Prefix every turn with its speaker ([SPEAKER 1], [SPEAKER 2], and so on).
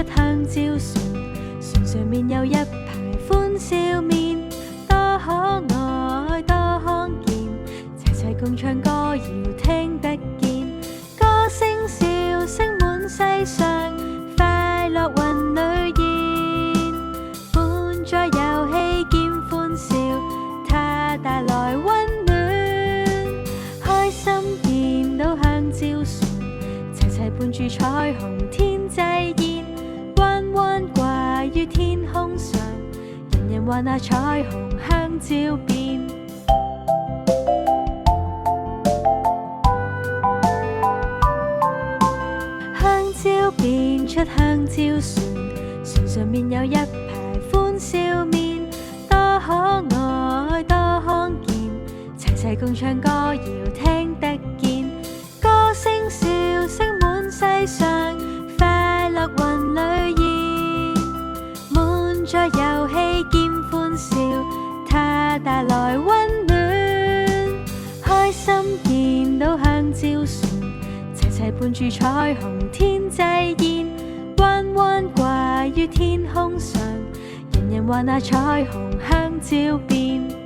[SPEAKER 1] 香蕉船，船上面有一排歡笑面，多可愛多康健，齊齊共唱歌謠聽得見，歌聲笑聲滿世上，快樂雲裏現，伴着遊戲兼歡笑，它帶來溫暖，開心見到香蕉船，齊齊伴住彩虹天際現，彎彎掛於天空上，人人話那彩虹香蕉變。香蕉變出香蕉船，船上面有一排歡笑面，多可愛多康健，齊齊共唱歌謠聽得見，歌聲笑聲滿世上，快樂雲裏現，滿載遊戲兼歡笑，它帶來溫暖，開心見到香蕉船，齊齊伴住彩虹天際現，彎彎掛於天空上，人人話那彩虹香蕉變。